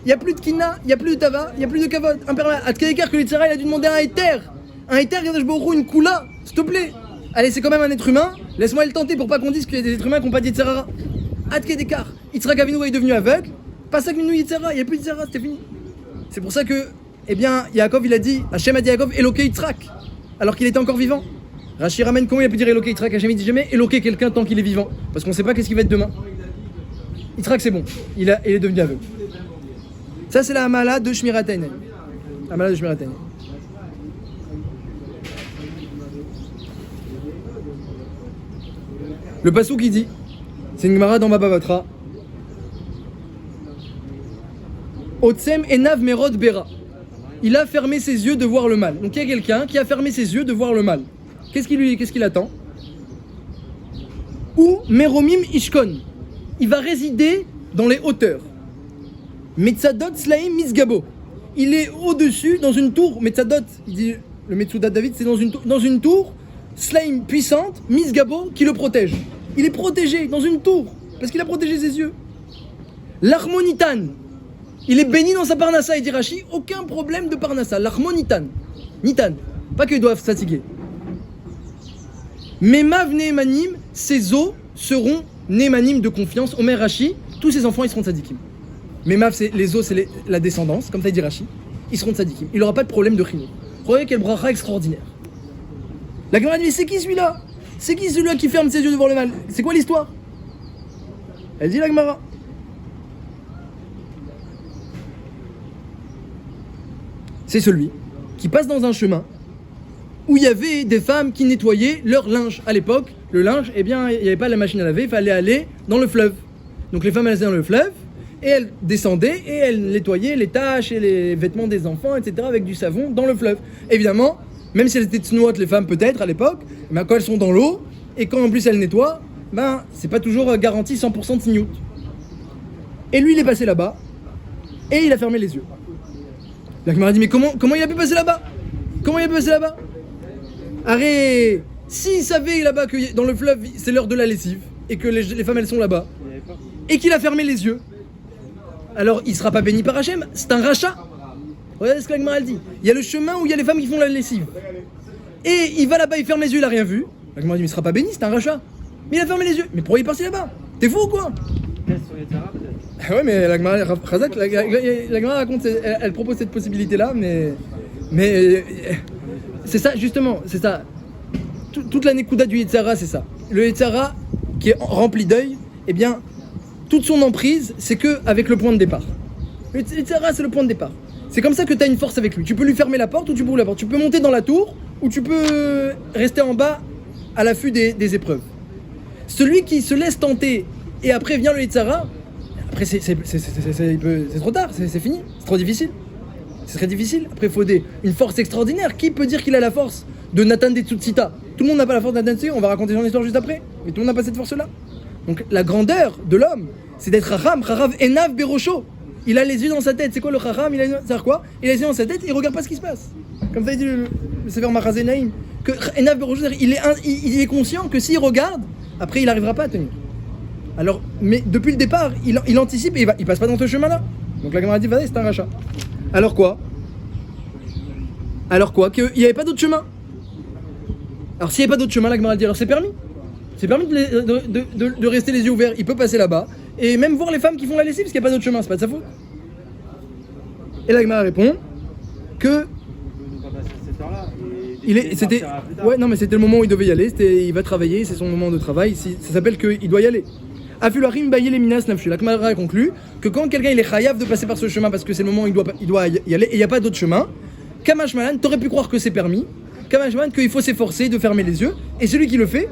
Il n'y a plus de kina, il n'y a plus de tava, il n'y a plus de kavod, imperméable. À quel écart que l'Itzara, il a dû demander un éther, une koula, s'il te plaît. Allez, c'est quand même un être humain, laisse-moi le tenter pour pas qu'on dise qu'il y a des êtres humains qui n'ont pas d'Yitzhara. À quel écart, Yitzhak Avinu est devenu aveugle, pas ça que nous Yitzhara, il n'y a plus d'Yitzhara, c'était fini. C'est pour ça que, eh bien, Yaakov il a dit, Hachem a dit Yaakov, Eloké Yitzhak, alors qu'il était encore vivant. Rashi ramène comment il a pu dire Eloké Yitzhak, Hachem il dit jamais Eloké quelqu'un tant qu'il est vivant, parce qu'on ne sait pas qu'est-ce qu'il va être demain. Yitzhak c'est bon, il est devenu aveugle. Ça c'est la Hamala de Shmirat Hainei. Hamala de Shmirat Hainei. Le passouk qui dit, c'est une Gemara dans Baba Batra, Otsem enav merod bera. Il a fermé ses yeux de voir le mal. Donc il y a quelqu'un qui a fermé ses yeux de voir le mal. Qu'est-ce qu'il attend? Ou meromim ishkon. Il va résider dans les hauteurs. Metzadot slaim misgabo. Il est au-dessus, dans une tour. Metzadot, il dit, le Metsudat David, c'est dans une tour, slaim puissante, misgabo, qui le protège. Il est protégé dans une tour, parce qu'il a protégé ses yeux. L'harmonitan. Il est béni dans sa parnassa, et dit Rashi, aucun problème de parnassa. L'harmonitan. Nitan. Pas qu'ils doivent fatiguer. Memav Nehemanim, ses os seront Nehemanim de confiance. Omer Rashi, tous ses enfants ils seront tzadikim. Memav, les os, c'est la descendance, comme ça dit Rashi. Ils seront tzadikim. Il n'aura pas de problème de chino. Regardez quel bracha extraordinaire. La Gemara dit, mais c'est qui celui-là? C'est qui celui-là qui ferme ses yeux devant le mal? C'est quoi l'histoire? Elle dit la Gemara. C'est celui qui passe dans un chemin où il y avait des femmes qui nettoyaient leur linge. À l'époque, le linge, eh bien, il n'y avait pas la machine à laver, il fallait aller dans le fleuve. Donc les femmes, elles étaient dans le fleuve, et elles descendaient, et elles nettoyaient les taches et les vêtements des enfants, etc., avec du savon dans le fleuve. Évidemment, même si elles étaient tsnouot, les femmes peut-être, à l'époque, mais quand elles sont dans l'eau, et quand en plus elles nettoient, ben, c'est pas toujours garanti 100% de tsniout. Et lui, il est passé là-bas, et il a fermé les yeux. La Gemara dit, mais comment il a pu passer là-bas? Comment il a pu passer là-bas? Arrête! S'il savait là-bas que dans le fleuve c'est l'heure de la lessive et que les femmes elles sont là-bas et qu'il a fermé les yeux, alors il sera pas béni par Hachem, c'est un rachat. Regardez ce que la Gemara dit. Il y a le chemin où il y a les femmes qui font la lessive. Et il va là-bas, il ferme les yeux, il a rien vu. La Gemara dit, mais il sera pas béni, c'est un rachat. Mais il a fermé les yeux. Mais pourquoi il est parti là-bas? T'es fou ou quoi? Ouais, mais la Gemara raconte, elle propose cette possibilité-là, mais c'est ça, justement, c'est ça. Toute la Nekuda du Yetzara, c'est ça. Le Yetzara, qui est rempli d'œil, eh bien, toute son emprise, c'est qu'avec le point de départ. Le Yetzara, c'est le point de départ. C'est comme ça que tu as une force avec lui. Tu peux lui fermer la porte ou tu peux ouvrir la porte. Tu peux monter dans la tour ou tu peux rester en bas à l'affût des épreuves. Celui qui se laisse tenter et après vient le Yetzara, après c'est trop tard, c'est fini, c'est trop difficile. C'est très difficile. Après, il faut une force extraordinaire. Qui peut dire qu'il a la force de Nathan des Tsutsita? Tout le monde n'a pas la force de Nathan des Tsutsita. On va raconter son histoire juste après. Mais tout le monde n'a pas cette force-là. Donc, la grandeur de l'homme, c'est d'être Chacham, Charav Enav Berosho. Il a les yeux dans sa tête. C'est quoi le Chacham? Ça veut dire quoi? Il a les yeux dans sa tête et il regarde pas ce qui se passe. Comme ça, il dit le Sefer Machazé Naïm. Que Enav Berosho, il est conscient que s'il regarde, après, il n'arrivera pas à tenir. Alors, mais depuis le départ, il anticipe et il passe pas dans ce chemin-là. Donc, la Gemara dit, vas-y, c'est un rachat. Alors quoi? Qu'il n'y avait pas d'autre chemin. Alors s'il n'y avait pas d'autre chemin, la Gemara dit, alors c'est permis. C'est permis de rester les yeux ouverts. Il peut passer là-bas et même voir les femmes qui font la lessive parce qu'il n'y a pas d'autre chemin, c'est pas de sa faute. Et la Gemara répond que C'était, ouais, non, mais c'était le moment où il devait y aller. Il va travailler, c'est son moment de travail. Ça s'appelle qu'il doit y aller. Afularim baye les minas nafshu. La Gemara a conclu que quand quelqu'un il est chayav de passer par ce chemin parce que c'est le moment où il doit y aller et il n'y a pas d'autre chemin, Kamash Malan, t'aurais pu croire que c'est permis. Kamash Malan, qu'il faut s'efforcer de fermer les yeux. Et celui qui le fait,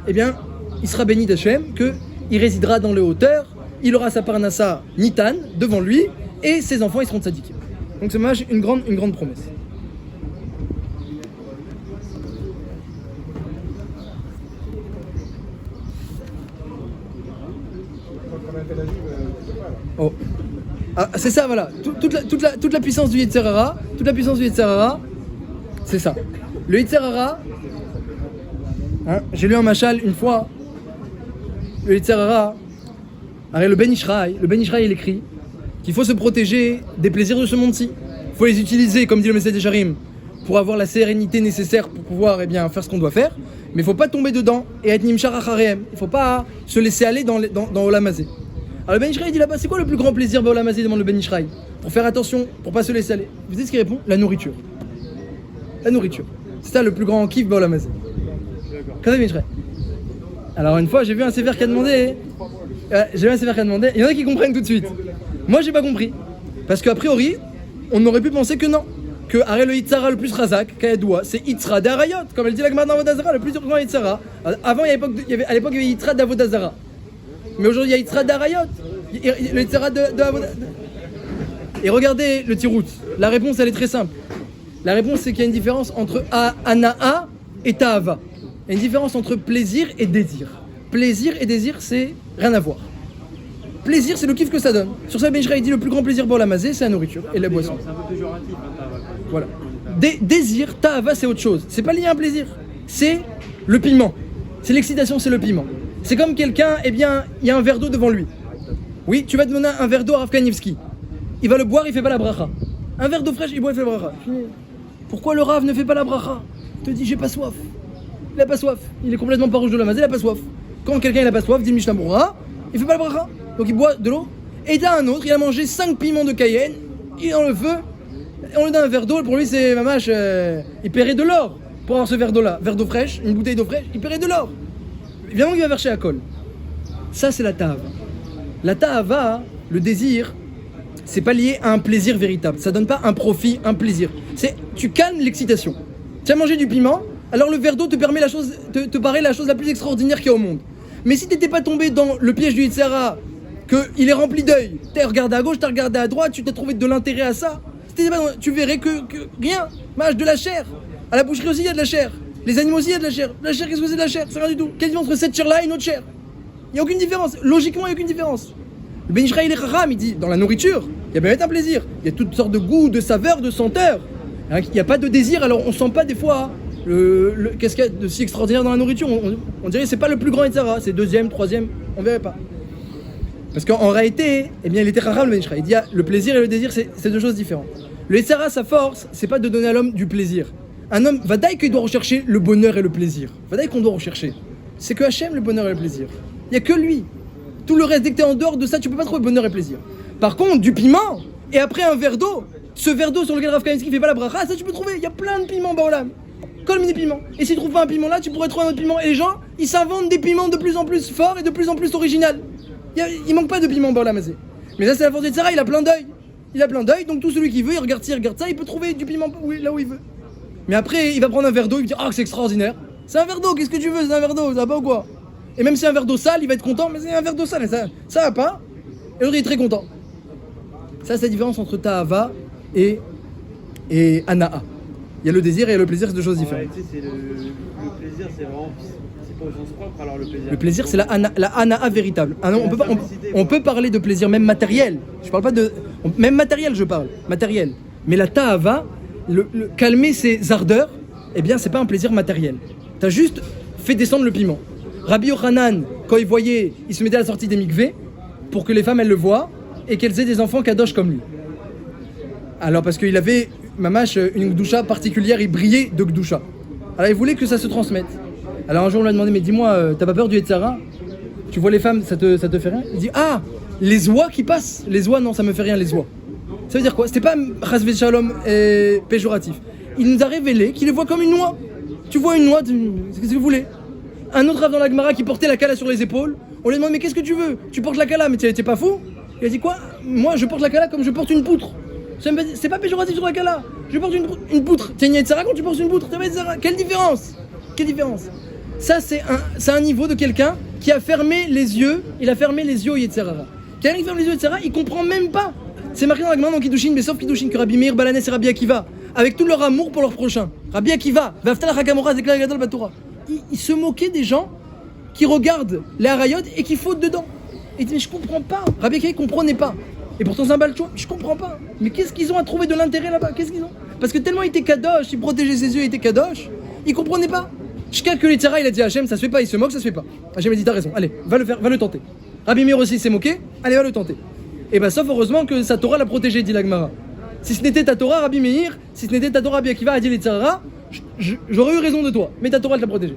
eh bien, il sera béni d'Hachem, qu'il résidera dans les hauteurs, il aura sa parnassa nitan devant lui et ses enfants ils seront tzadikim. Donc c'est une grande promesse. Oh. Ah, c'est ça, voilà. Toute la puissance du Yetzer Hara, c'est ça. Le Yetzer Hara, hein, j'ai lu un machal une fois. Le Yetzer Hara, le Ben Ishraï, il écrit qu'il faut se protéger des plaisirs de ce monde-ci. Il faut les utiliser, comme dit le Message des Charim, pour avoir la sérénité nécessaire pour pouvoir faire ce qu'on doit faire. Mais il ne faut pas tomber dedans et être Nimshar Achareem. Il ne faut pas se laisser aller dans Olam Hazé. Alors le Ben Ishraï dit là-bas, c'est quoi le plus grand plaisir dans Olam Hazé, demande le Ben Ishraï. Pour faire attention, pour pas se laisser aller. Vous savez ce qu'il répond? La nourriture. La nourriture. C'est ça le plus grand kiff dans Olam Hazé. Quand Ben Ishraï. Alors une fois, j'ai vu un sévère qui a demandé. Il y en a qui comprennent tout de suite. Moi, j'ai pas compris. Parce qu'a priori, on aurait pu penser que non. Que le Yitzhara le plus razak, Kayadoua, c'est Yitzhara d'Arayot. Comme elle dit la Gemara dans Avodazara, le plus grand Yitzhara. Avant, à l'époque, il y avait Yitzhara d'Avodazara. Mais aujourd'hui, il y a Yitzhara d'Arayot. Le Yitzhara de Avodazara. Et regardez le tirout. La réponse, elle est très simple. La réponse, c'est qu'il y a une différence entre Ana'a et Ta'ava. Il y a une différence entre plaisir et désir. Plaisir et désir, c'est rien à voir. Plaisir, c'est le kiff que ça donne. Sur ça, Ben Ishraï dit le plus grand plaisir pour la mazé, c'est la nourriture et la boisson. C'est un peu péjoratif, ta'ava. Voilà. Désir, ta'ava, c'est autre chose. C'est pas lié à un plaisir. C'est le piment. C'est l'excitation, c'est le piment. C'est comme quelqu'un, il y a un verre d'eau devant lui. Oui, tu vas te donner un verre d'eau à Rav Kanievski. Il va le boire, il fait pas la bracha. Un verre d'eau fraîche, il boit, il fait la bracha. Pourquoi le Rav ne fait pas la bracha? Il te dit, j'ai pas soif. Il a pas soif. Il est complètement pas rouge de la mazé, il a pas soif. Quand quelqu'un il a pas soif, dit Mishnah Berurah, il fait pas la bracha. Donc il boit de l'eau. Et t'as un autre, il a mangé 5 piments de Cayenne, il est dans le feu, on lui donne un verre d'eau, pour lui c'est mamache, il paierait de l'or pour avoir ce verre d'eau là. Verre d'eau fraîche, une bouteille d'eau fraîche, il paierait de l'or. Évidemment qu'il va verser à col. Ça c'est la ta'ava. La ta'ava, le désir, c'est pas lié à un plaisir véritable. Ça donne pas un profit, un plaisir. C'est, tu calmes l'excitation. Tu as mangé du piment, alors le verre d'eau te permet te paraît la chose la plus extraordinaire qu'il y a au monde. Mais si t'étais pas tombé dans le piège du Yitzhara, qu'il est rempli d'œil, t'as regardé à gauche, t'as regardé à droite, tu t'as trouvé de l'intérêt à ça, tu verrais que rien, de la chair. À la boucherie aussi il y a de la chair. Les animaux aussi il y a de la chair. La chair, qu'est-ce que c'est de la chair? C'est rien du tout. Quelle différence entre cette chair là et une autre chair? Il n'y a aucune différence. Logiquement il n'y a aucune différence. Le Ben Ishraï il est chacham, il dit dans la nourriture, il y a bien un plaisir. Il y a toutes sortes de goûts, de saveurs, de senteurs. Il n'y a pas de désir, alors on sent pas des fois qu'est-ce qu'il y a de si extraordinaire dans la nourriture. On dirait que c'est pas le plus grand Yitzhara, c'est deuxième, troisième, on verrait pas. Parce qu'en réalité, il était chacham le Ben Ishraï. Il dit le plaisir et le désir, c'est deux choses différentes. Le Yitzhara, sa force, c'est pas de donner à l'homme du plaisir. Un homme, vadaï qu'il doit rechercher le bonheur et le plaisir. Vadaï qu'on doit rechercher. C'est que Hachem le bonheur et le plaisir. Il n'y a que lui. Tout le reste, dès que tu es en dehors de ça, tu peux pas trouver bonheur et plaisir. Par contre, du piment, et après un verre d'eau, ce verre d'eau sur lequel Rav Kanievski fait pas la bracha, ça tu peux trouver. Il y a plein de piments, baolam. Comme des piments. Et si tu trouves pas un piment là, tu pourrais trouver un autre piment. Et les gens, ils s'inventent des piments de plus en plus forts et de plus en plus originaux. Il manque pas de piment, baolam. Mais ça, c'est la force de Tzara, il a plein d'œil. Il a plein d'œil, donc tout celui qui veut, il regarde ci, il regarde ça, il peut trouver du piment là où il veut. Mais après, il va prendre un verre d'eau, il va dire ah, c'est extraordinaire. C'est un verre d'eau, qu'est-ce que tu veux, c'est un verre d'eau, ça va pas ou quoi? Et même si c'est un verre d'eau sale, il va être content, mais c'est un verre d'eau sale, ça va pas. Et l'autre, il est très content. Ça, c'est la différence entre ta'ava et ana'a. Il y a le désir et le plaisir, c'est deux choses différentes. En réalité, c'est le plaisir, c'est vraiment, c'est pas au sens propre, alors le plaisir. Le plaisir, c'est la ana'a véritable. Ah non, on peut parler de plaisir même matériel. Je parle pas de... Même matériel, je parle. Matériel. Mais la ta'ava, calmer ses ardeurs, eh bien, c'est pas un plaisir matériel. T'as juste fait descendre le piment. Rabbi Yochanan, quand il voyait, il se mettait à la sortie des mikvés pour que les femmes, elles le voient et qu'elles aient des enfants kadosh comme lui. Alors, parce qu'il avait, mamash, une gdoucha particulière, il brillait de gdoucha. Alors, il voulait que ça se transmette. Alors, un jour, on lui a demandé, mais dis-moi, t'as pas peur du Yetzara? Tu vois les femmes, ça te fait rien? Il dit, ah, les oies qui passent. Les oies, non, ça me fait rien, les oies. Ça veut dire quoi? C'était pas chasvé shalom et péjoratif. il nous a révélé qu'il les voit comme une noix. Tu vois une noix, qu'est-ce que vous voulez? Un autre Rav dans la Gemara qui portait la kala sur les épaules, on lui demande mais qu'est-ce que tu veux? Tu portes la kala, mais t'es pas fou? Il a dit quoi? Moi je porte la kala comme je porte une poutre. C'est pas péjoratif sur la kala. Je porte une poutre. T'es une Yetzara quand tu portes une poutre. Quelle différence? Quelle différence? Ça c'est un niveau de quelqu'un qui a fermé les yeux. Il a fermé les yeux au Yetzara. Quelqu'un qui ferme les yeux au Yetzara, il comprend même pas. C'est marqué dans la Gemara dans Kiddushin, mais sauf Kiddushin que Rabbi Meir Balanès et Rabbi Akiva, avec tout leur amour pour leur prochain. Rabbi Akiva, il se moquait des gens qui regardent les harayot et qui fautent dedans. Il dit mais je comprends pas. Rabbi Akiva comprenait pas. Et pourtant c'est un balchoua, je comprends pas. Mais qu'est-ce qu'ils ont à trouver de l'intérêt là-bas? Qu'est-ce qu'ils ont? Parce que tellement il était kadosh, il protégeait ses yeux, il était kadosh, il comprenait pas. Jusqu'à que les tzara, il a dit à Hachem, ça se fait pas, il se moque, ça se fait pas. Hachem a dit t'as raison, allez, va le faire, va le tenter. Rabbi Meir aussi s'est moqué, allez, va le tenter. Et bah sauf heureusement que sa Torah l'a protégé, dit la Gemara. Si ce n'était ta Torah, Rabbi Meir, si ce n'était ta Torah, Rabbi Akiva a dit les tzara, j'aurais eu raison de toi, mais ta Torah elle t'a protégé.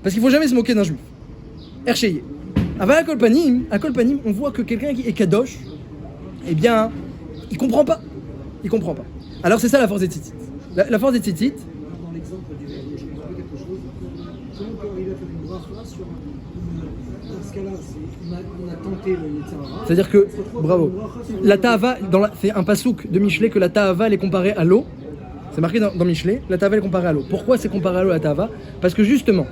Parce qu'il faut jamais se moquer d'un juif. Ercheye. Avant à Kolpanim, on voit que quelqu'un qui est kadosh, eh bien, il comprend pas. Il comprend pas. Alors c'est ça la force des tzitzit. La force des tzitzit. Dans l'exemple du verre, je vais quelque chose. Comment on arrive à faire une bracha sur dans ce cas-là, on a tenté le Yetzirah. C'est-à-dire que, bravo, la ta'ava, c'est un pasouk de Michelet que la ta'ava elle est comparée à l'eau. C'est marqué dans Michelet, la ta'ava elle est comparée à l'eau. Pourquoi c'est comparé à l'eau la ta'ava? Parce que justement,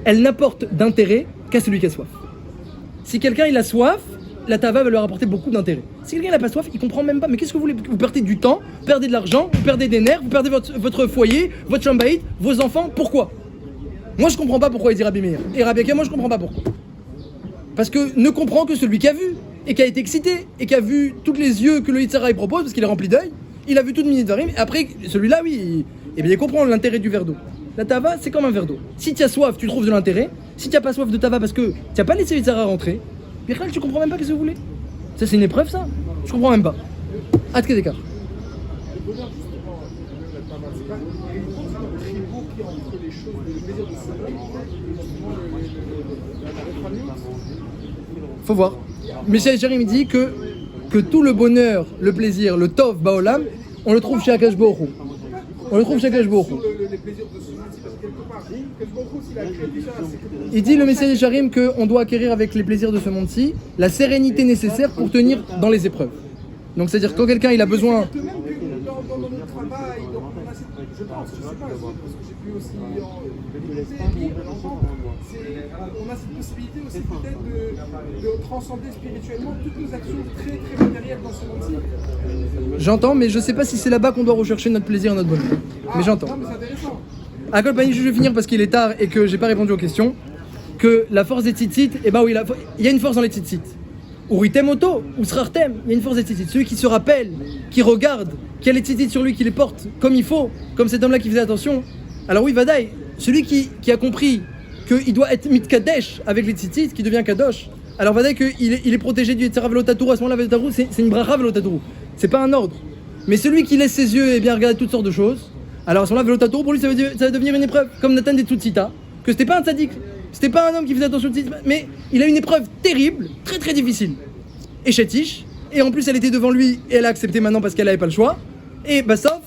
elle n'apporte d'intérêt qu'à celui qui a soif. Si quelqu'un il a soif, la ta'ava va lui rapporter beaucoup d'intérêt. Si quelqu'un n'a pas soif, il comprend même pas. Mais qu'est-ce que vous voulez? Vous perdez du temps, vous perdez de l'argent, vous perdez des nerfs, vous perdez votre foyer, votre chambaït, vos enfants. Pourquoi? Moi je comprends pas pourquoi il dit Rabbi Meir. Et Rabbi Akiva, moi je comprends pas pourquoi. Parce que ne comprend que celui qui a vu, et qui a été excité, et qui a vu tous les yeux que le Yitzhara il propose, parce qu'il est rempli d'œil. Il a vu toute minute varim, et après celui-là, oui, il comprend l'intérêt du verre d'eau. La tava, c'est comme un verre d'eau. Si tu as soif, tu trouves de l'intérêt. Si tu n'as pas soif de tava parce que tu n'as pas laissé Yitzhara rentrer, Bichal, tu comprends même pas ce que vous voulez. Ça, c'est une épreuve, ça. Je comprends même pas. Ad Kedekar. Faut voir. Michel Jérim dit que tout le bonheur, le plaisir, le tov baolam, on le trouve chez Akash Baruch Hu. On le trouve chez Akash Baruch Hu. Il dit le Messiah Yesharim qu'on doit acquérir avec les plaisirs de ce monde-ci la sérénité nécessaire pour tenir dans les épreuves. Donc c'est-à-dire quand quelqu'un il a besoin... Dans notre travail, je pense, je sais pas, parce que j'ai pu aussi on a cette possibilité aussi peut-être de transcender spirituellement toutes nos actions très très matérielles dans ce monde-ci. J'entends, mais je sais pas si c'est là-bas qu'on doit rechercher notre plaisir et notre bonheur. Mais j'entends. Non mais c'est intéressant. À Kolpani, je vais finir parce qu'il est tard et que j'ai pas répondu aux questions. Que la force des tzitzit, eh ben oui, il y a une force dans les tzitzit. Uritem oto, ou srartem, il y a une force des tzitzit. Celui qui se rappelle, qui regarde, qui a les tzitzit sur lui, qui les porte comme il faut, comme cet homme-là qui faisait attention. Alors oui, Vadaï, celui qui a compris qu'il doit être mitkadesh avec les tzitzit, qui devient kadosh. Alors Vadaï qu'il est protégé du Yetzirah velotaturu. À ce moment-là, velotaturu, c'est une bracha velotaturu. C'est pas un ordre. Mais celui qui laisse ses yeux et bien regarder toutes sortes de choses, alors à ce moment-là, velotaturu, pour lui, ça va devenir une épreuve. Comme Nathan des Tzutzita, que c'était pas un tzaddik. C'était pas un homme qui faisait attention au tzitzit, mais il a une épreuve terrible, très très difficile. Et chétiche, et en plus elle était devant lui et elle a accepté maintenant parce qu'elle n'avait pas le choix. Et Bassov,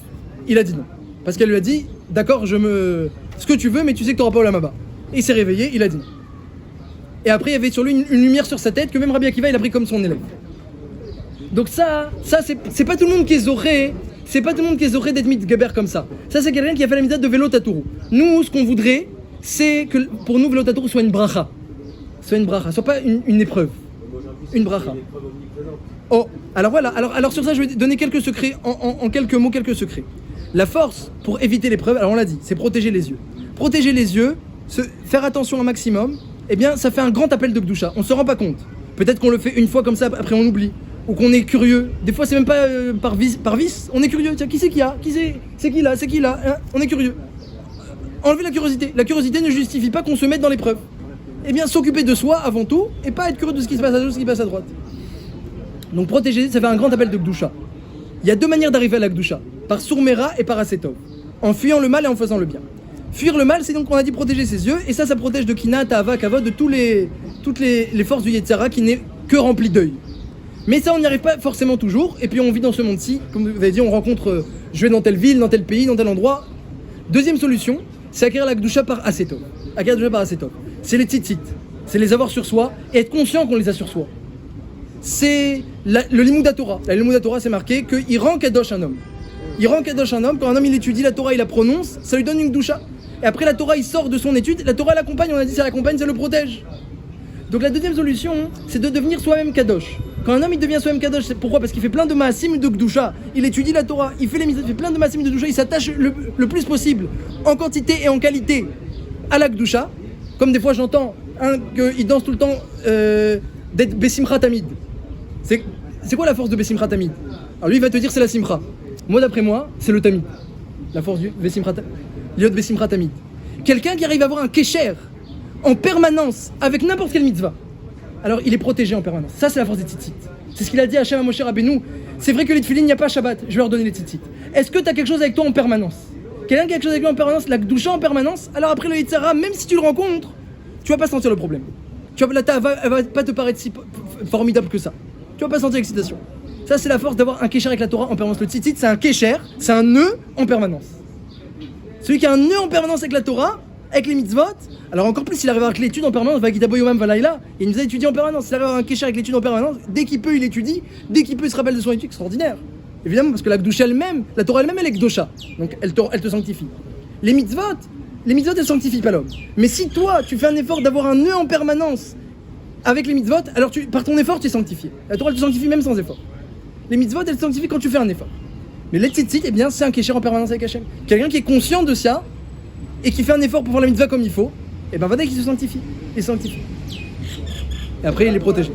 il a dit non. Parce qu'elle lui a dit, d'accord, ce que tu veux, mais tu sais que tu n'auras pas au Lamaba. Et il s'est réveillé, il a dit non. Et après il y avait sur lui une lumière sur sa tête que même Rabbi Akiva il a pris comme son élève. Donc ça c'est pas tout le monde qui est zoré. C'est pas tout le monde qui est zoré d'être mitgaber comme ça. Ça c'est quelqu'un qui a fait la mitzvah de velotaturu. Nous, ce qu'on voudrait, c'est que pour nous, velotaturu soit une bracha. Soit une bracha, soit pas une épreuve. Une bracha. Oh, alors voilà, alors sur ça, je vais donner quelques secrets, en quelques mots, quelques secrets. La force pour éviter l'épreuve, alors on l'a dit, c'est protéger les yeux. Protéger les yeux, faire attention un maximum, eh bien, ça fait un grand appel de Gdusha. On se rend pas compte. Peut-être qu'on le fait une fois comme ça, après on oublie. Ou qu'on est curieux. Des fois, c'est même pas par vice, on est curieux. Tiens, qui c'est qui a? C'est qui là? Hein? On est curieux. Enlever la curiosité. La curiosité ne justifie pas qu'on se mette dans l'épreuve. Eh bien, s'occuper de soi avant tout et pas être curieux de ce qui se passe à gauche, ce qui se passe à droite. Donc, protéger, ça fait un grand appel de Gdusha. Il y a deux manières d'arriver à la Gdusha, par Sourmera et par Asetov. En fuyant le mal et en faisant le bien. Fuir le mal, c'est donc, on a dit, protéger ses yeux, et ça protège de Kina, Ta'ava, Kavod, de toutes les forces du Yetzirah qui n'est que rempli d'œil. Mais ça, on n'y arrive pas forcément toujours. Et puis on vit dans ce monde-ci, comme vous avez dit, on rencontre, je vais dans telle ville, dans tel pays, dans tel endroit. Deuxième solution, c'est acquérir la Kedusha par Asetov. Acquérir la Kedusha par Asetov. C'est les tzitzit. C'est les avoir sur soi et être conscient qu'on les a sur soi. C'est le Limud Torah. La Limud Torah, c'est marqué qu'il rend Kadosh un homme. Il rend Kadosh un homme. Quand un homme il étudie la Torah, il la prononce, ça lui donne une Kedusha. Et après la Torah, il sort de son étude. La Torah l'accompagne. On a dit ça l'accompagne, ça le protège. Donc la deuxième solution, c'est de devenir soi-même Kadosh. Quand un homme il devient soi-même Kadosh, c'est pourquoi? Parce qu'il fait plein de maasim de Kedusha. Il étudie la Torah, il fait les mitzvot, il fait plein de maasim de Kedusha. Il s'attache le plus possible, en quantité et en qualité, à la Kedusha. Comme des fois j'entends qu'il danse tout le temps d'être Besimcha Tamid. C'est quoi la force de Besimcha Tamid? Alors lui il va te dire c'est la Simcha. Moi d'après moi, c'est le Tamid. La force du Besimcha Tamid. Liot Besimcha Tamid. Quelqu'un qui arrive à avoir un Kesher en permanence avec n'importe quelle mitzvah, alors il est protégé en permanence. Ça c'est la force des tzitzit. C'est ce qu'il a dit à Hachem à Moshe Rabbeinu. C'est vrai que les tefilines, il n'y a pas Shabbat, je vais leur donner les tzitzit. Est-ce que tu as quelque chose avec toi en permanence? Quelqu'un qui a quelque chose avec toi en permanence, la Kedusha en permanence, alors après le Yitzhara, même si tu le rencontres, tu vas pas sentir le problème. La tava, elle va pas te paraître si formidable que ça. Tu vas pas sentir l'excitation. Ça c'est la force d'avoir un Kesher avec la Torah en permanence. Le tzitzit c'est un Kesher, c'est un nœud en permanence. Celui qui a un nœud en permanence avec la Torah, avec les mitzvot, alors encore plus s'il arrive avec l'étude en permanence, va Gitabo Yomam Valaïla, il nous a étudié en permanence. S'il arrive à avoir un Kesher avec l'étude en permanence, dès qu'il peut il étudie, dès qu'il peut il se rappelle de son étude, extraordinaire. Évidemment parce que la Kedusha elle-même, la Torah elle-même elle est Kedusha, donc elle te sanctifie. Les mitzvot elles sanctifient pas l'homme. Mais si toi tu fais un effort d'avoir un nœud en permanence avec les mitzvot, alors par ton effort tu es sanctifié. La Torah elle te sanctifie même sans effort. Les mitzvot elles te sanctifient quand tu fais un effort. Mais les tzitzit, eh bien c'est un Kesher en permanence avec Hachem. Quelqu'un qui est conscient de ça et qui fait un effort pour faire la mitzvah comme il faut, et ben voilà qu'il se sanctifie. Il se sanctifie. Et après il est protégé.